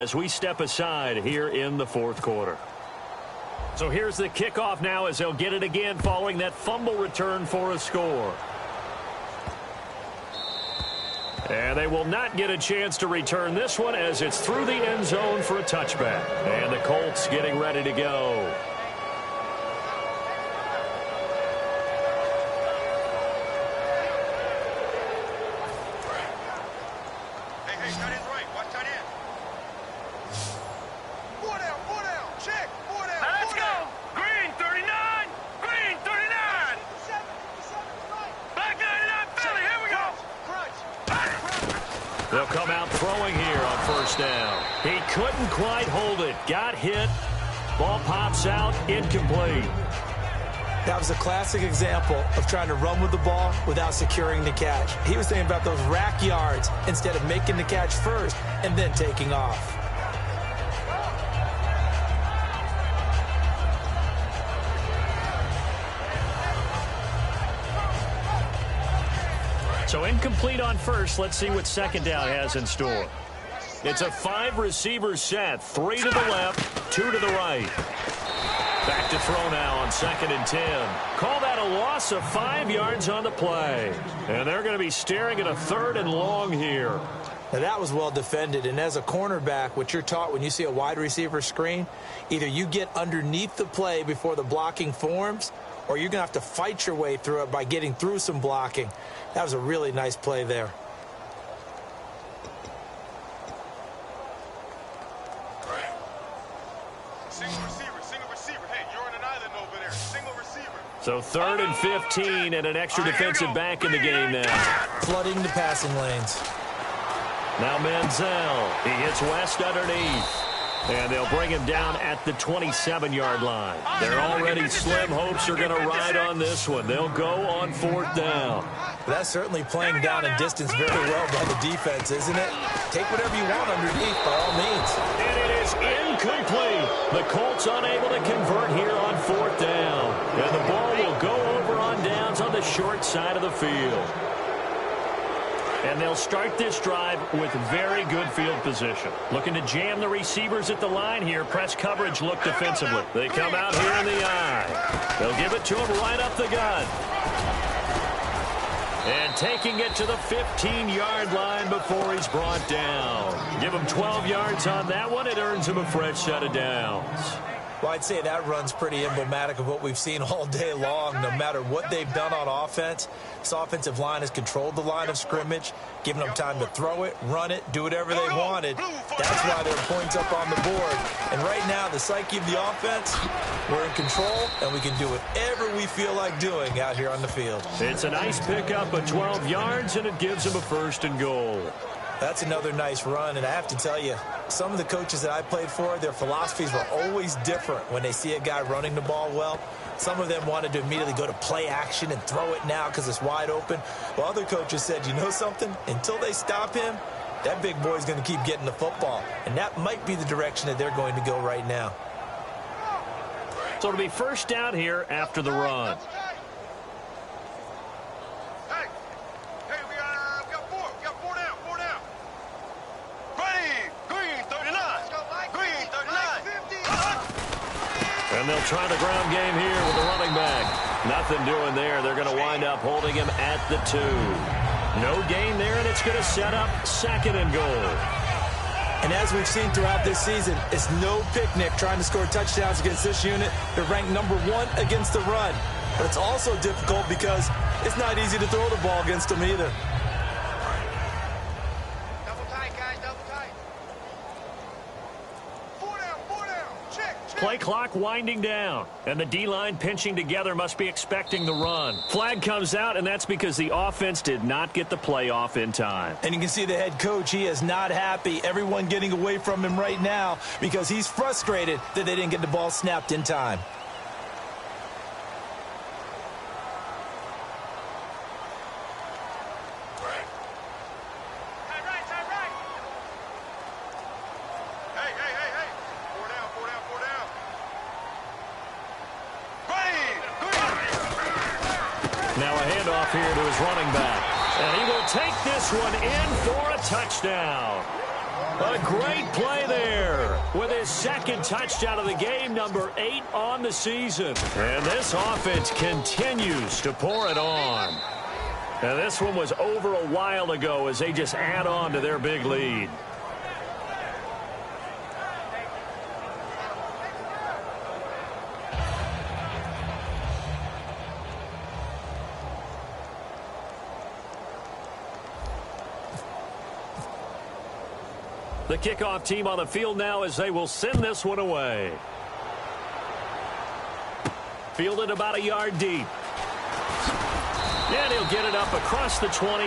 as we step aside here in the fourth quarter. So here's the kickoff now as they'll get it again following that fumble return for a score. And they will not get a chance to return this one as it's through the end zone for a touchback. And the Colts getting ready to go. They'll come out throwing here on first down. He couldn't quite hold it. Got hit. Ball pops out. Incomplete. That was a classic example of trying to run with the ball without securing the catch. He was thinking about those rack yards instead of making the catch first and then taking off. So incomplete on first. Let's see what second down has in store. It's a 5-receiver set. 3 to the left, 2 to the right. Back to throw now on 2nd and 10. Call that a loss of 5 yards on the play. And they're going to be staring at a 3rd and long here. Now that was well defended, and as a cornerback, what you're taught when you see a wide receiver screen, either you get underneath the play before the blocking forms, or you're going to have to fight your way through it by getting through some blocking. That was a really nice play there. Single receiver. Hey, you're on an island over there. Single receiver. So 3rd and 15 and an extra defensive back in the game now. Flooding the passing lanes. Now Manziel. He hits West underneath. And they'll bring him down at the 27-yard line. They're already slim hopes are going to ride on this one. They'll go on 4th down. That's certainly playing down and distance very well by the defense, isn't it? Take whatever you want underneath by all means. And it is incomplete. The Colts unable to convert here on 4th down. And the ball will go over on downs on the short side of the field. And they'll start this drive with very good field position. Looking to jam the receivers at the line here. Press coverage look defensively. They come out here in the eye. They'll give it to him right up the gut. And taking it to the 15-yard line before he's brought down. Give him 12 yards on that one. It earns him a fresh set of downs. Well, I'd say that run's pretty emblematic of what we've seen all day long. No matter what they've done on offense, this offensive line has controlled the line of scrimmage, given them time to throw it, run it, do whatever they wanted. That's why there are points up on the board. And right now, the psyche of the offense, we're in control, and we can do whatever we feel like doing out here on the field. It's a nice pickup of 12 yards, and it gives them a 1st and goal. That's another nice run, and I have to tell you, some of the coaches that I played for, their philosophies were always different when they see a guy running the ball well. Some of them wanted to immediately go to play action and throw it now because it's wide open. Well, other coaches said, you know something? Until they stop him, that big boy's going to keep getting the football. And that might be the direction that they're going to go right now. So it'll be 1st down here after the run. And they'll try the ground game here with the running back. Nothing doing there. They're going to wind up holding him at the 2. No gain there, and it's going to set up 2nd and goal. And as we've seen throughout this season, it's no picnic trying to score touchdowns against this unit. They're ranked number 1 against the run. But it's also difficult because it's not easy to throw the ball against them either. Play clock winding down, and the D-line pinching together must be expecting the run. Flag comes out, and that's because the offense did not get the play off in time. And you can see the head coach, he is not happy. Everyone getting away from him right now because he's frustrated that they didn't get the ball snapped in time. Now a handoff here to his running back. And he will take this one in for a touchdown. A great play there with his second touchdown of the game, number 8 on the season. And this offense continues to pour it on. Now, this one was over a while ago as they just add on to their big lead. The kickoff team on the field now as they will send this one away. Fielded about a yard deep. And he'll get it up across the 20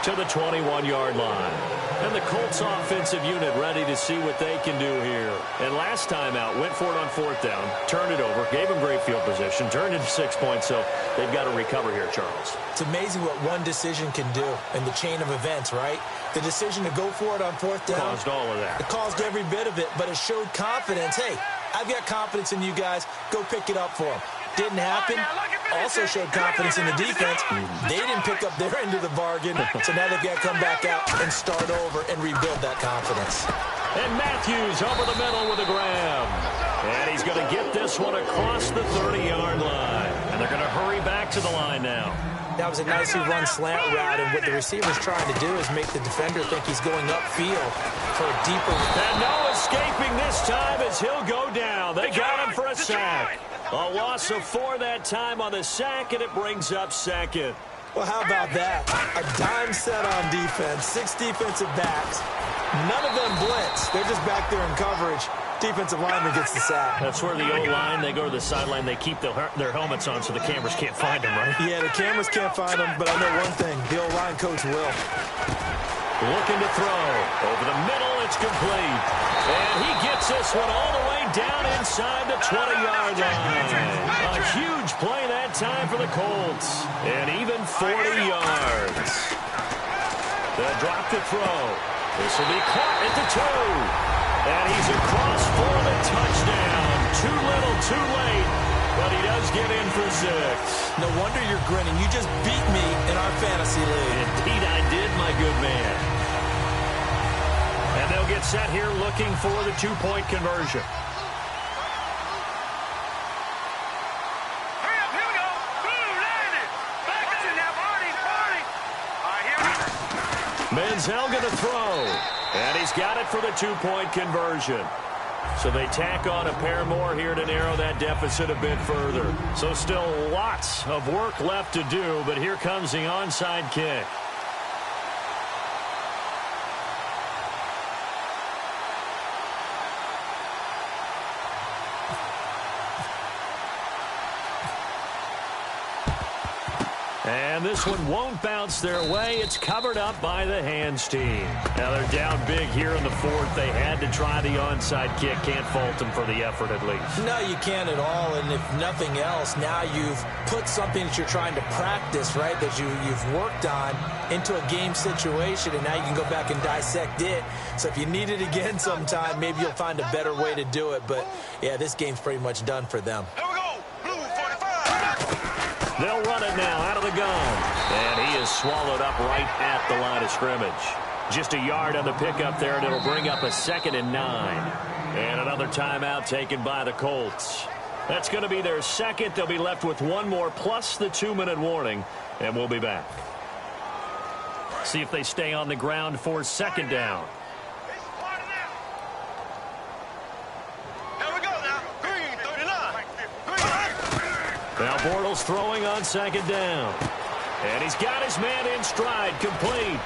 to the 21-yard line. And the Colts offensive unit ready to see what they can do here. And last time out, went for it on 4th down, turned it over, gave them great field position, turned it to 6 points, so they've got to recover here, Charles. It's amazing what one decision can do in the chain of events, right? The decision to go for it on 4th down. Caused all of that. It caused every bit of it, but it showed confidence. Hey, I've got confidence in you guys. Go pick it up for them. Didn't happen. Also showed confidence in the defense. They didn't pick up their end of the bargain, so now they've got to come back out and start over and rebuild that confidence. And Matthews over the middle with a grab. And he's going to get this one across the 30-yard line. And they're going to hurry back to the line now. That was a nicely run slant route, and what the receiver's trying to do is make the defender think he's going upfield for a deeper. And no escaping this time as he'll go down. They got him for a sack. A loss of 4 that time on the sack, and it brings up 2nd. Well, how about that? A dime set on defense, 6 defensive backs. None of them blitz. They're just back there in coverage. Defensive lineman gets the sack. That's where the O-line, they go to the sideline, they keep their helmets on so the cameras can't find them, right? Yeah, the cameras can't find them, but I know one thing. The O-line coach will. Looking to throw. Over the middle, it's complete. And he gets this one all the way down inside the 20-yard line. A huge play that time for the Colts. And even 40 yards. The drop to throw. This will be caught at the 2. And he's across for the touchdown. Too little, too late. But he does get in for 6. No wonder you're grinning. You just beat me in our fantasy league. Indeed I did, my good man. And they'll get set here looking for the 2-point conversion. Hurry up, here we go. Boom, landed. Back to now, Barney. All right, here we go. Manziel going to throw. And he's got it for the 2-point conversion. So they tack on a pair more here to narrow that deficit a bit further. So still lots of work left to do, but here comes the onside kick. And this one won't bounce their way. It's covered up by the hands team. Now they're down big here in the 4th. They had to try the onside kick. Can't fault them for the effort at least. No, you can't at all. And if nothing else, now you've put something that you're trying to practice, right, that you've worked on into a game situation, and now you can go back and dissect it. So if you need it again sometime, maybe you'll find a better way to do it. But, yeah, this game's pretty much done for them. Here we go. Blue 45. They'll run it now out of the gun. And he is swallowed up right at the line of scrimmage. Just a yard on the pickup there, and it'll bring up a 2nd and 9. And another timeout taken by the Colts. That's going to be their 2nd. They'll be left with 1 more plus the 2-minute warning, and we'll be back. See if they stay on the ground for 2nd down. Here we go now. Green 39. Now Bortles throwing on 2nd down. And he's got his man in stride, complete.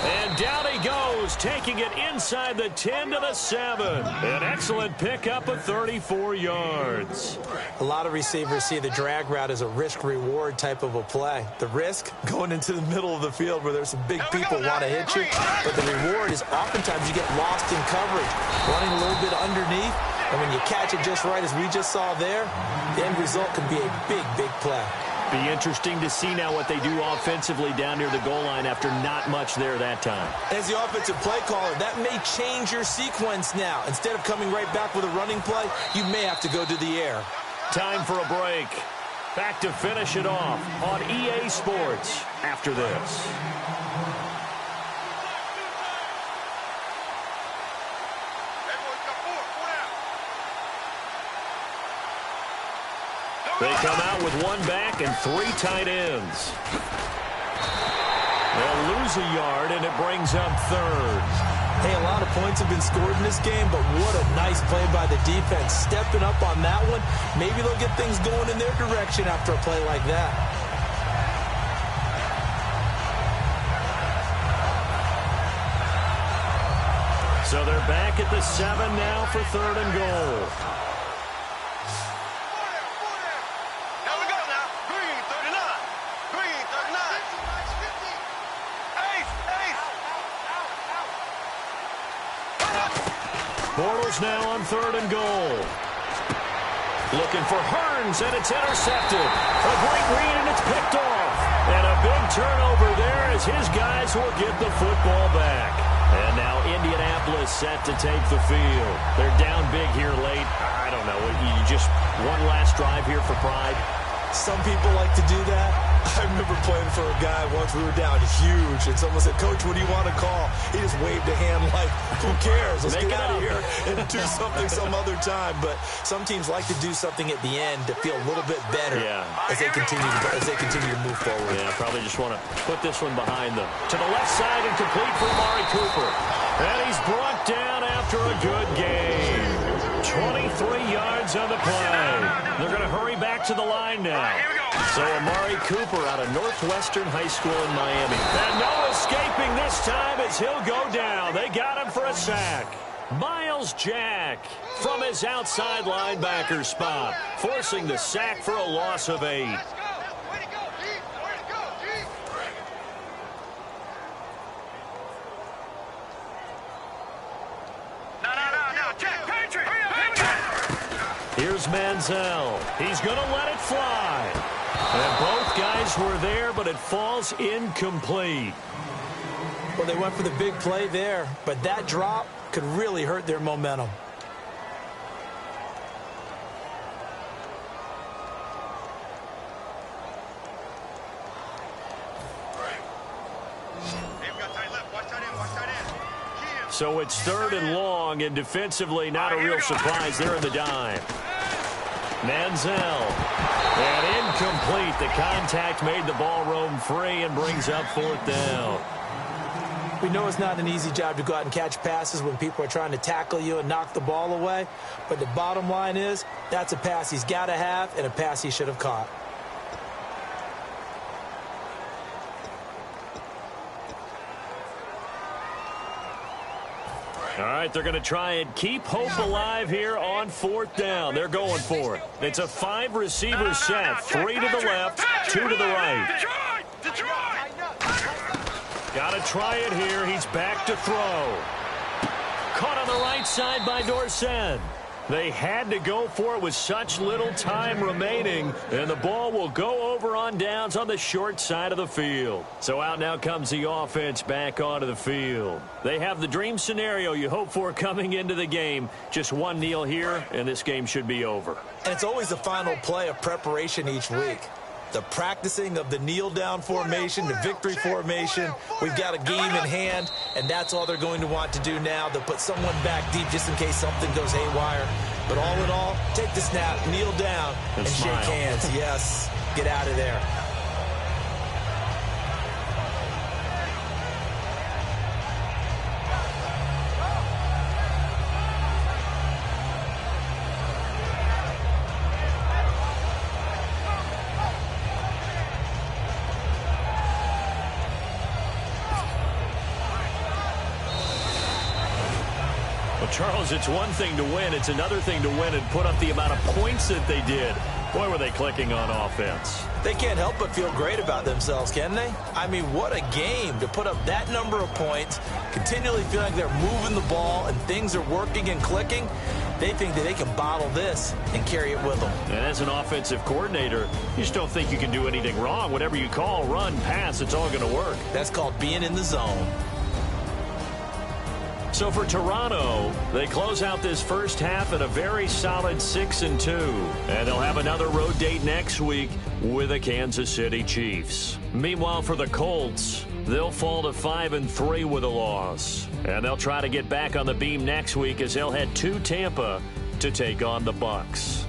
And down he goes, taking it inside the 10 to the 7. An excellent pickup of 34 yards. A lot of receivers see the drag route as a risk-reward type of a play. The risk, going into the middle of the field where there's some big people want to hit you. But the reward is oftentimes you get lost in coverage, running a little bit underneath. And when you catch it just right, as we just saw there, the end result can be a big, big play. Be interesting to see now what they do offensively down near the goal line after not much there that time. As the offensive play caller, that may change your sequence now. Instead of coming right back with a running play, you may have to go to the air. Time for a break. Back to finish it off on EA Sports after this. They come out with one back and 3 tight ends. They'll lose a yard, and it brings up 3rd. Hey, a lot of points have been scored in this game, but what a nice play by the defense. Stepping up on that one, maybe they'll get things going in their direction after a play like that. So they're back at the 7 now for 3rd and goal. Here we go now. Green, 39. Green, 39. Ace, ace. Bortles now on 3rd and goal. Looking for Hearns, and it's intercepted. A great read, and it's picked off. And a big turnover there as his guys will get the football back. And now Indianapolis set to take the field. They're down big here late. I don't know. You just one last drive here for pride. Some people like to do that. I remember playing for a guy once. We were down huge, and someone said, "Coach, what do you want to call?" He just waved a hand like, "Who cares? Let's get out of here and do something some other time." But some teams like to do something at the end to feel a little bit better as they continue to move forward. Yeah, probably just want to put this one behind them. To the left side and complete for Amari Cooper. And he's brought down after a good game. 23 yards on the play. They're going to hurry back to the line now. So Amari Cooper out of Northwestern High School in Miami. And no escaping this time as he'll go down. They got him for a sack. Miles Jack from his outside linebacker spot, forcing the sack for a loss of 8. Here's Manziel. He's going to let it fly. And both guys were there, but it falls incomplete. Well, they went for the big play there, but that drop could really hurt their momentum. So it's 3rd and long, and defensively not a real surprise there in the dime. Manziel. And incomplete. The contact made the ball roam free and brings up 4th down. We know it's not an easy job to go out and catch passes when people are trying to tackle you and knock the ball away. But the bottom line is, that's a pass he's got to have and a pass he should have caught. All right, they're going to try and keep hope alive here on 4th down. They're going for it. It's a 5-receiver set. 3 to the left, 2 to the right. Got to try it here. He's back to throw. Caught on the right side by Dorsett. They had to go for it with such little time remaining, and the ball will go over on downs on the short side of the field. So out now comes the offense back onto the field. They have the dream scenario you hope for coming into the game. Just one kneel here, and this game should be over. And it's always the final play of preparation each week. The practicing of the kneel-down formation, the victory formation. We've got a game in hand, and that's all they're going to want to do now. They'll put someone back deep just in case something goes haywire. But all in all, take the snap, kneel down, and shake hands. Yes, get out of there. Charles, it's one thing to win. It's another thing to win and put up the amount of points that they did. Boy, were they clicking on offense. They can't help but feel great about themselves, can they? I mean, what a game to put up that number of points, continually feeling like they're moving the ball and things are working and clicking. They think that they can bottle this and carry it with them. And as an offensive coordinator, you just don't think you can do anything wrong. Whatever you call, run, pass, it's all going to work. That's called being in the zone. So for Toronto, they close out this first half at a very solid 6-2. And they'll have another road date next week with the Kansas City Chiefs. Meanwhile, for the Colts, they'll fall to 5-3 with a loss. And they'll try to get back on the beam next week as they'll head to Tampa to take on the Bucs.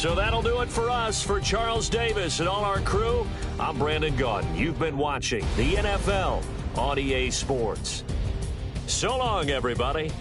So that'll do it for us. For Charles Davis and all our crew, I'm Brandon Gaudin. You've been watching the NFL on EA Sports. So long, everybody.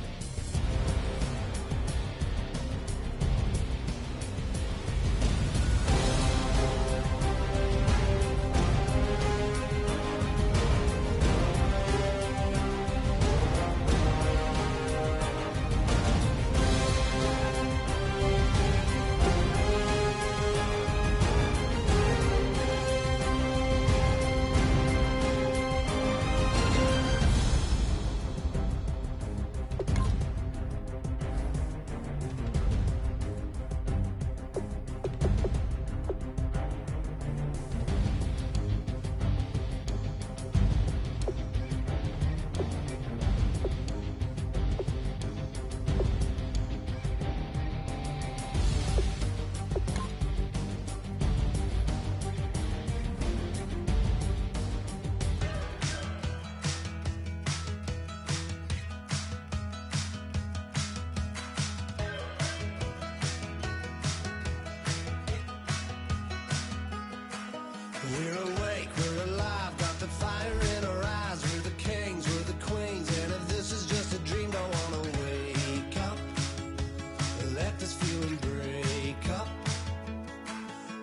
We're awake, we're alive, got the fire in our eyes. We're the kings, we're the queens, and if this is just a dream, don't wanna wake up. Let this feeling break up.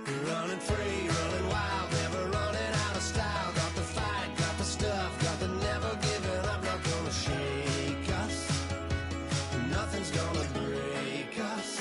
We're running free, running wild, never running out of style. Got the fight, got the stuff, got the never giving up. Not gonna shake us, nothing's gonna break us.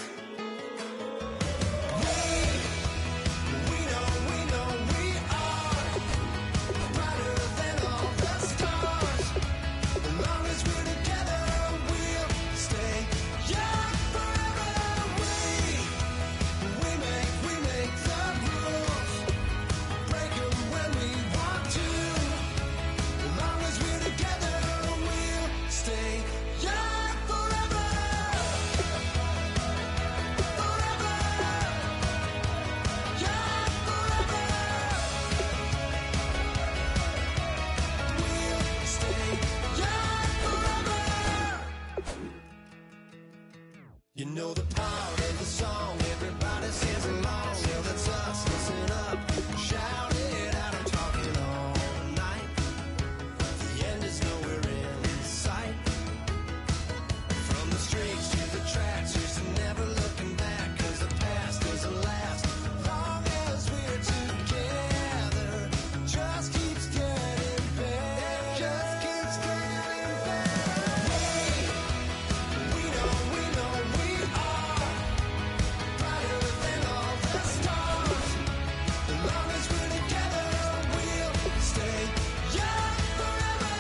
You know the power of the song, everybody sings along. Well, that's us, listen up, shout it out, I'm talking all night. The end is nowhere in sight. From the streets to the tracks, here's to never looking back, cause the past doesn't last. Long as we're together, just keeps getting better. Just keeps getting better. We know we are brighter than all the stars. As long as we're together, we'll stay young forever.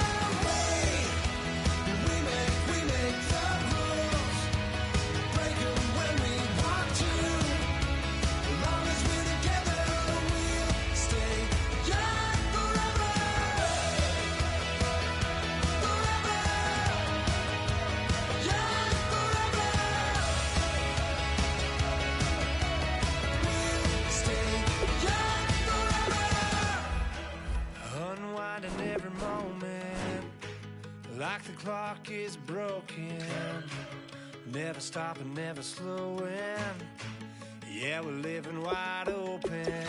We make the rules, break them when we want to. As long as we're together, we'll stay young forever. Forever. Young forever. We'll stay young forever. Unwinding every moment, like the clock is broken. Never stopping, never slowing. Yeah, we're living wide open.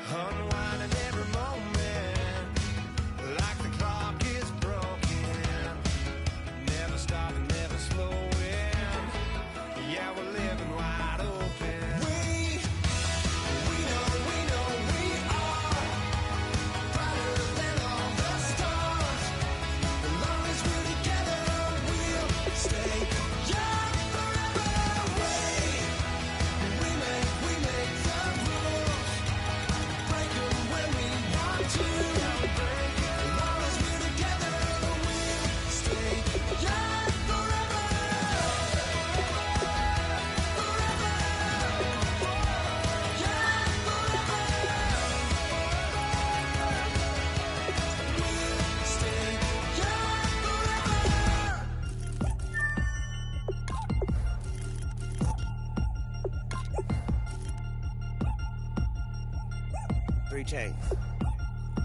Unwinding every moment, like the clock is broken. Never stopping, never slowing. Yeah, we're living wide open. We know we are brighter than all the stars. As long as we're together, we'll stay young forever. We make the rules, break them when we want to. As long as we're together, we'll stay young forever. Forever. Young forever. We'll stay young forever. 3 chains.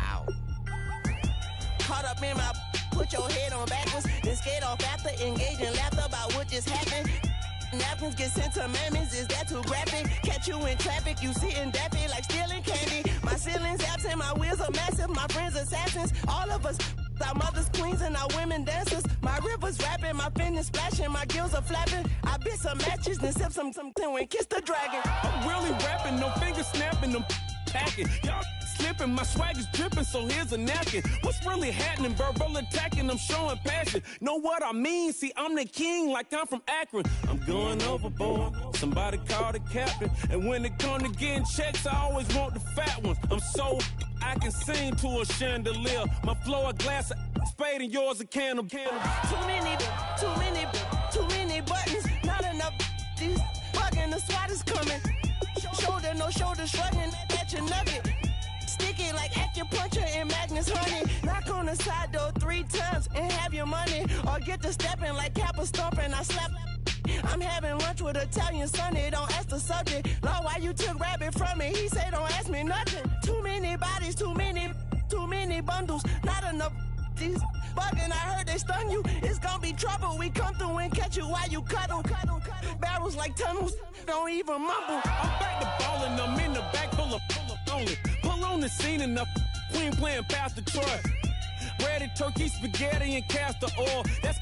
Ow. Caught up in my, put your head on backwards, then skate off after engaging laughter about what just happened. Napkins get sent to mammies, is that too graphic? Catch you in traffic, you sitting daffy like stealing candy. My ceiling's absent, my wheels are massive, my friends assassins. All of us, our mothers queens and our women dancers. My rivers rapping, my finish splashing, my gills are flapping. I bit some matches, then sip some and kiss the dragon. I'm really rapping, no fingers snapping, I'm packing. Y'all slipping, my swag is dripping, so here's a napkin. What's really happening? Verbal attacking, I'm showing passion. Know what I mean? See, I'm the king, like I'm from Akron. I'm going overboard. Somebody call the captain. And when it comes to getting checks, I always want the fat ones. I'm so I can sing to a chandelier. My flow a glass of spade and yours a can of Too many buttons, not enough. These bugging, the SWAT is coming. Shoulder, no shoulder shrugging at your nugget. Sticky like acupuncture and Magnus honey. Knock on the side door 3 times and have your money. Or get to stepping like Kappa stomping. I slap. I'm having lunch with Italian Sonny. Don't ask the subject. Lord, why you took rabbit from me? He said don't ask me nothing. Too many bodies, too many bundles. Not enough. These bugging, I heard they stung you. It's gonna be trouble. We come through and catch you while you cuddle. Barrels like tunnels. Don't even mumble. I'm back to ballin', I'm in the back full of only. Pull on the scene and the queen playing Pastor Troy. Ready turkey, spaghetti, and castor oil. That's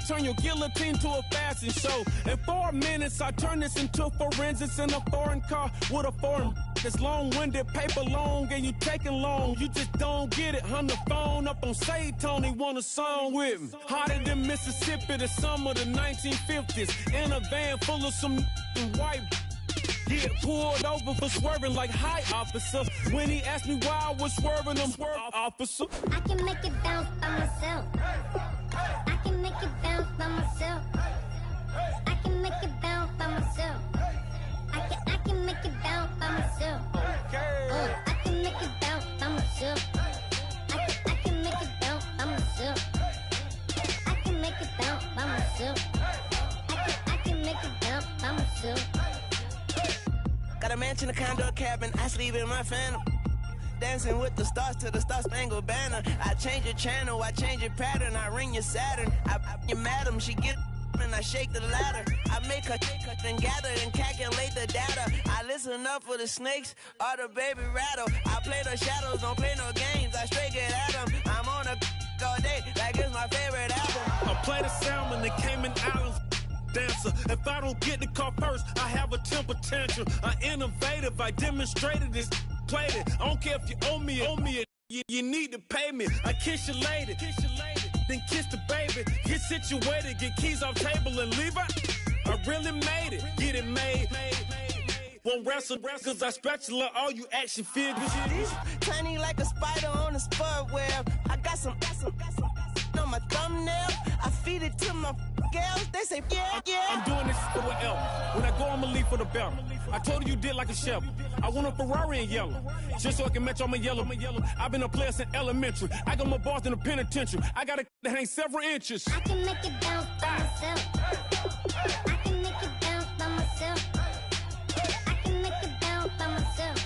turn your guillotine to a fashion show. In 4 minutes, I turn this into forensics in a foreign car with a foreign. It's long-winded, paper long, and you taking long. You just don't get it. On the phone up on Say Tony, want a song with me. Hotter than Mississippi, the summer of the 1950s. In a van full of some white. Get pulled over for swerving like hi, officer. When he asked me why I was swerving, I'm swerving, officer. I can make it bounce by myself. I can make it bounce by myself. I can make it bounce by myself. I can make it bounce by myself. I can make it bounce by myself. I can make it bounce by myself. I can make it bounce by myself. I can make it bounce by myself. Got a mansion, a condo, a cabin. I sleep in my phantom. Dancing with the stars to the Star-Spangled Banner. I change your channel, I change your pattern. I ring your Saturn. I your madam, she get and I shake the ladder. I make her and gather and calculate the data. I listen up for the snakes or the baby rattle. I play the shadows, don't play no games. I straight get at them. I'm on a all day like it's my favorite album. I play the salmon, the Cayman Islands dancer. If I don't get the car first, I have a temper tantrum. I'm innovative, I demonstrated this, played it. I don't care if you owe me it. You need to pay me. I kiss your lady, then kiss the baby. Get situated, get keys off table and leave her. I really made it, get it made. Won't wrestle, cause I spatula all you action figures. Tiny like a spider on a spud web. I got some on my thumbnail. I feed it to my girls. They say, yeah. I'm doing this for the L. When I go, I'ma leave for the belt. I told you did like a Chevy. I want a Ferrari in yellow, just so I can match all my yellow. I've been a player since elementary. I got my bars in the penitentiary. I got a that hang several inches. I can make it bounce by myself. I can make it bounce by myself. I can make it bounce by myself.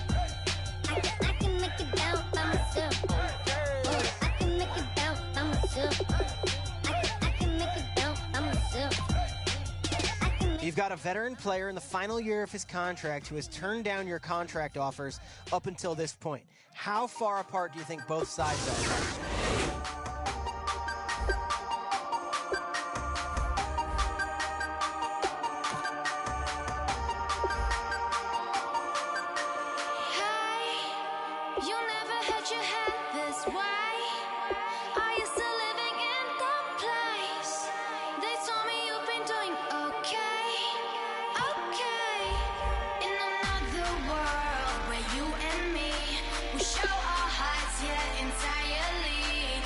I can make it bounce by myself. I can make it bounce by myself. I can make it bounce by myself. You've got a veteran player in the final year of his contract who has turned down your contract offers up until this point. How far apart do you think both sides are? Show our hearts, yeah, entirely.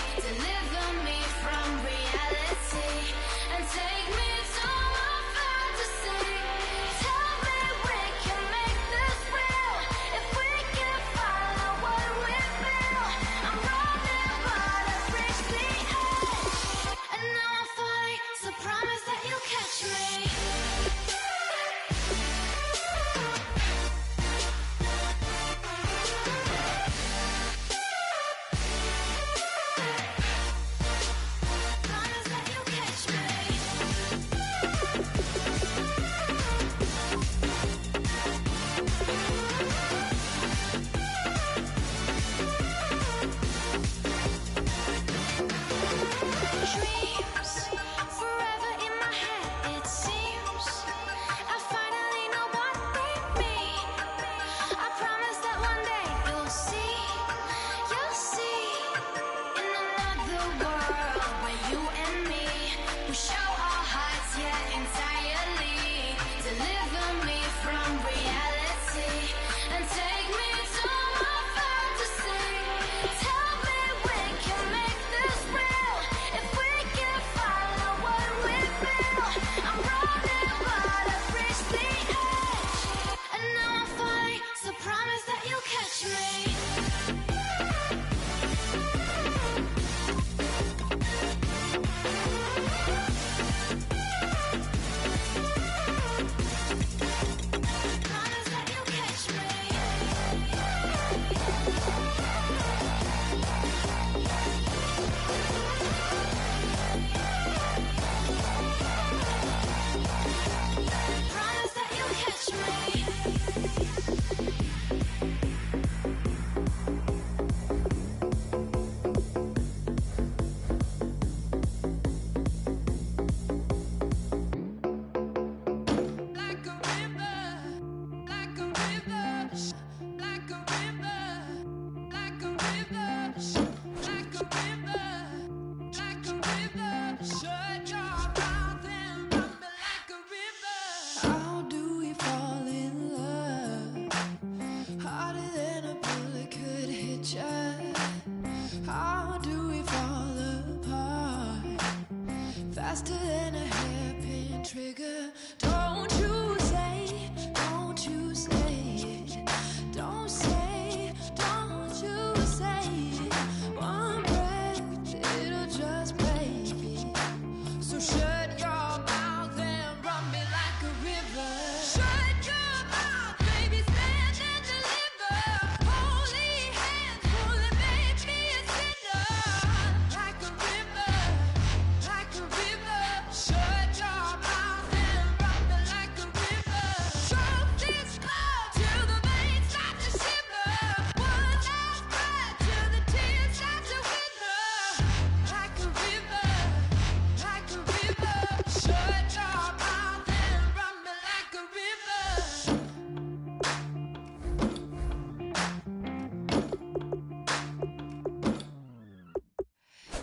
How do we fall in love? Harder than a bullet could hit ya. How do we fall apart? Faster than a hairpin trigger. Don't you say, don't you say it. Don't say, don't you say it. One breath, it'll just break it. So shut your mouth and run me like a river. Shut your mouth, baby, stand and deliver. Holy hands pulling, make me a sinner. Like a river, like a river. Shut your mouth and run me like a river. Choke this love till the veins start to shiver. One last breath till the tears start to wither. Like a river, like a river. Shut your mouth and run me like a river.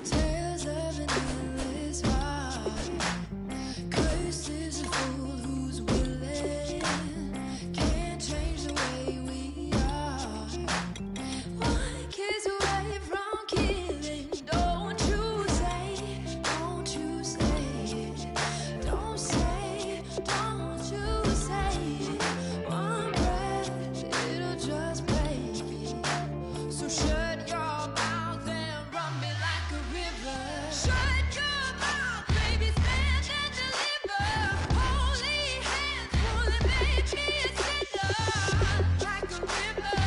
Tales of an endless ride. Cursed is the fool who's willing. Can't change the way we are. One kiss away from killing. Don't you say it. Don't you say it. Don't say, don't you say it. One breath, it'll just break it. So shut your mouth and run me like a river. Shut your mouth, baby, stand and deliver. Holy hands pulling, make me a sinner. Like a river,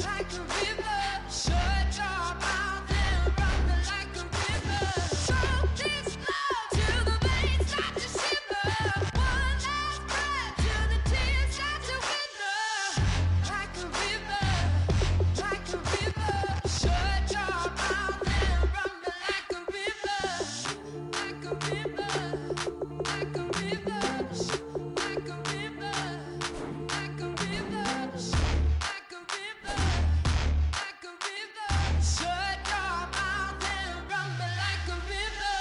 like a river. Shut your mouth and run me like a river. Choke this love till the veins start to shiver. One last breath till the tears start to wither. Like a river, like a river. Shut your mouth and run me like a river. Like a river, like a river. Like a river, like a river. Like a river, like a river. Shut your mouth and run me like a river.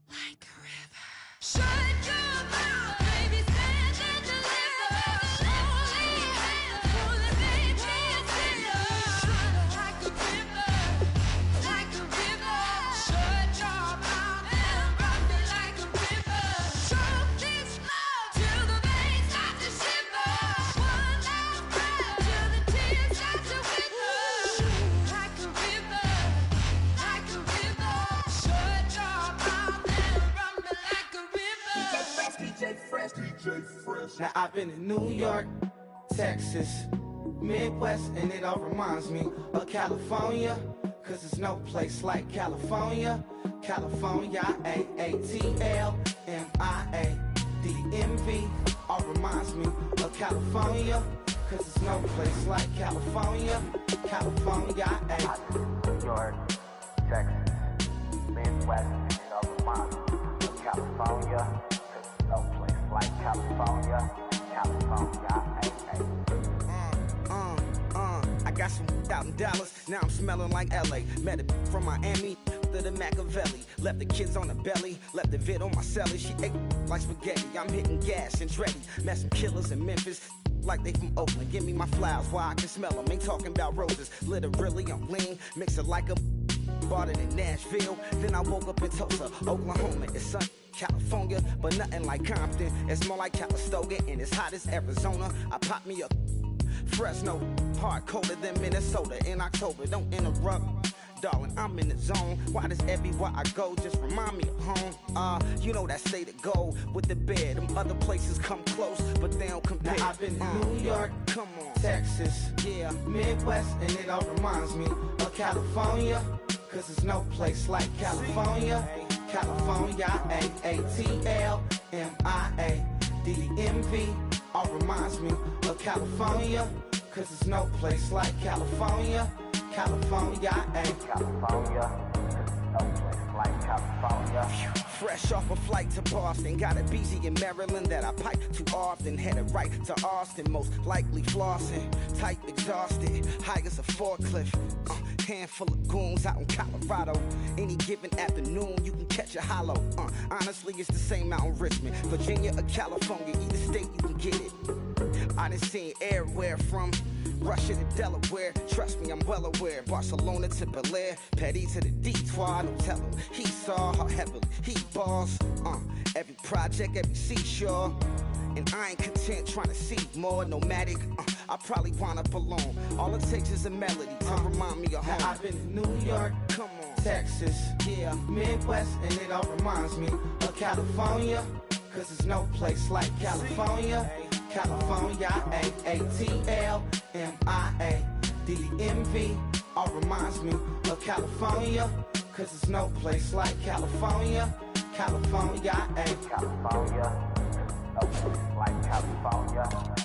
Like a river. Shut your mouth, baby, stand and deliver. Holy hands pulling, make me a sinner. Like a river, like a river. Shut your mouth and run me like a river. Choke this love till the veins start to shiver. One last breath till the tears start to wither. Like a river, like a river. Shut your mouth and run me like a river. Now I've been in New York, Texas, Midwest, and it all reminds me of California. Cause there's no place like California. California, AATLMIA-DMV. All reminds me of California. Cause there's no place like California. California, New York, Texas, Midwest, and it all reminds me of California. Cause there's no place like California. California, I got some out in Dallas, now I'm smelling like LA. Met a from Miami to the Machiavelli. Left the kids on the belly, left the vid on my celly. She ate like spaghetti, I'm hitting gas and Andretti. Met some killers in Memphis, like they from Oakland. Give me my flowers while I can smell them. Ain't talking about roses, literally I'm lean. Mix it like a bought it in Nashville. Then I woke up in Tulsa, Oklahoma. It's sunny, California, but nothing like Compton. It's more like Calistoga and it's hot as Arizona. I pop me a Fresno, hard colder than Minnesota in October. Don't interrupt, darling, I'm in the zone. Why does everywhere I go just remind me of home? You know that state of gold with the bed. Them other places come close, but they don't compare. Now I've been to New York, come on, Texas, yeah, Midwest, and it all reminds me of California. Cause there's no place like California. California, AATLMIA-DMV. all reminds me of California. Cause there's no place like California. California, ayy. California, no place like California. Fresh off a flight to Boston, got a BZ in Maryland that I pipe too often. Headed right to Austin, most likely flossing. Tight, exhausted, high as a forklift. Handful of goons out in Colorado. Any given afternoon, you can catch a hollow. Honestly, it's the same out in Richmond, Virginia or California. Either state, you can get it. I done seen everywhere from Russia to Delaware. Trust me, I'm well aware. Barcelona to Bel Air, Petty to the Detroit. Don't tell him he saw how heavily he balls. Every project, every seashore. And I ain't content trying to see more. Nomadic, I probably wind up alone. All it takes is a melody to remind me of home. Now I've been to New York, come on, Texas, yeah, Midwest, and it all reminds me of California. Cause there's no place like California. California, A-A-T-L-M-I-A-D-M-V. All reminds me of California. Cause there's no place like California. California, California, no place like California.